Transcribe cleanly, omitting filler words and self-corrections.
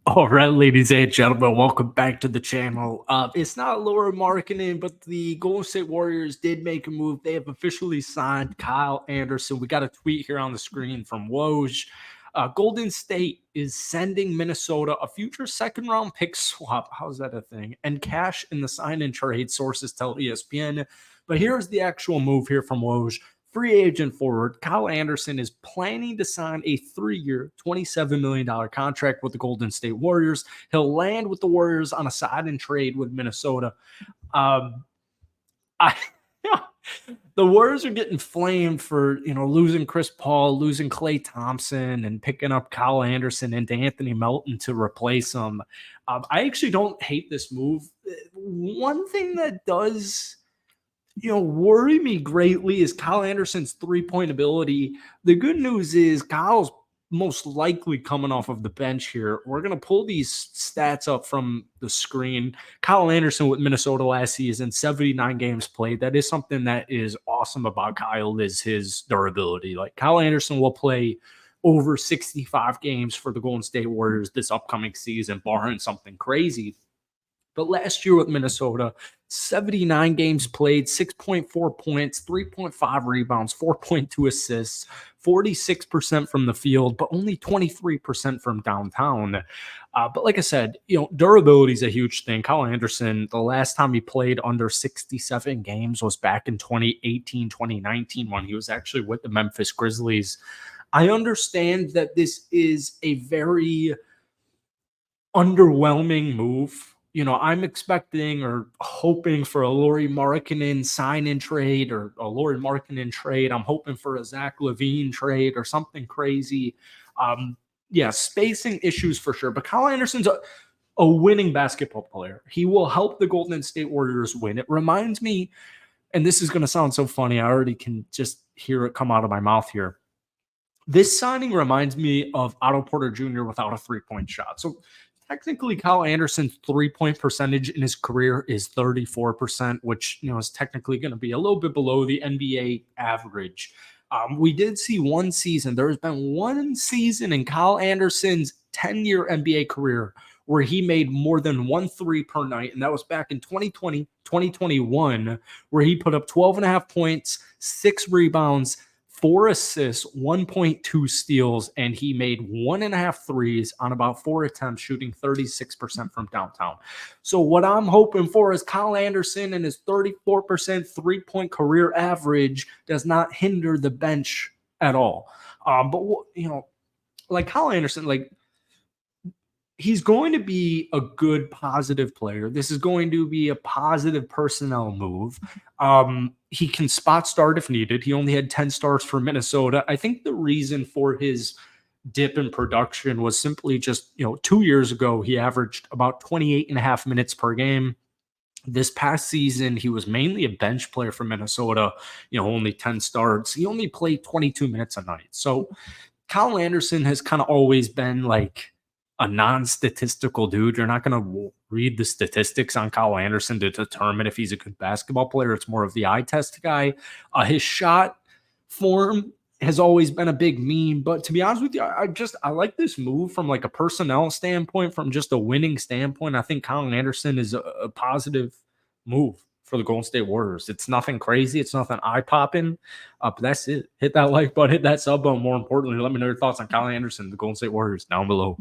All right, ladies and gentlemen, welcome back to the channel. It's not Laura marketing, but the Golden State Warriors did make a move. They have officially signed Kyle Anderson. We got a tweet here on the screen from Woj. Golden State is sending Minnesota a future second round pick swap. How's that a thing? And cash in the sign and trade, sources tell ESPN. But here's the actual move here from Woj. Free agent forward Kyle Anderson is planning to sign a 3-year, $27 million contract with the Golden State Warriors. He'll land with the Warriors on a sign and trade with Minnesota. Um, I the Warriors are getting flamed for losing Chris Paul, losing Klay Thompson, and picking up Kyle Anderson and Anthony Melton to replace him. I actually don't hate this move. One thing that does worry me greatly is Kyle Anderson's 3-point ability. The good news is Kyle's most likely coming off of the bench here. We're going to pull these stats up from the screen. Kyle Anderson with Minnesota last season, 79 games played. That is something that is awesome about Kyle, is his durability. Like, Kyle Anderson will play over 65 games for the Golden State Warriors this upcoming season, barring something crazy. But last year with Minnesota, 79 games played, 6.4 points, 3.5 rebounds, 4.2 assists, 46% from the field, but only 23% from downtown. But like I said, durability is a huge thing. Kyle Anderson, the last time he played under 67 games was back in 2018, 2019, when he was actually with the Memphis Grizzlies. I understand that this is a very underwhelming move. I'm expecting or hoping for a Lauri Markkanen sign-in trade or a Lauri Markkanen trade. I'm hoping for a Zach LaVine trade or something crazy. Yeah, spacing issues for sure. But Kyle Anderson's a winning basketball player. He will help the Golden State Warriors win. It reminds me, and this is going to sound so funny, I already can just hear it come out of my mouth here. This signing reminds me of Otto Porter Jr. without a three-point shot. So technically, Kyle Anderson's three-point percentage in his career is 34%, which is technically going to be a little bit below the NBA average. We did see one season. There's been one season in Kyle Anderson's 10-year NBA career where he made more than 1 3 per night, and that was back in 2020, 2021, where he put up 12 and a half points, 6 rebounds, 4 assists, 1.2 steals, and he made 1.5 threes on about 4 attempts, shooting 36% from downtown. So what I'm hoping for is Kyle Anderson and his 34% three-point career average does not hinder the bench at all. But like Kyle Anderson, like, he's going to be a good, positive player. This is going to be a positive personnel move. He can spot start if needed. He only had 10 starts for Minnesota. I think the reason for his dip in production was simply just, 2 years ago, he averaged about 28 and a half minutes per game. This past season, he was mainly a bench player for Minnesota, only 10 starts. He only played 22 minutes a night. So Kyle Anderson has kind of always been like a non-statistical dude. You're not going to read the statistics on Kyle Anderson to determine if he's a good basketball player. It's more of the eye test guy. His shot form has always been a big meme, but to be honest with you, I like this move from like a personnel standpoint, from just a winning standpoint. I think Kyle Anderson is a positive move for the Golden State Warriors. It's nothing crazy. It's nothing eye-popping. But that's it. Hit that like button, hit that sub button. More importantly, let me know your thoughts on Kyle Anderson, the Golden State Warriors, down below.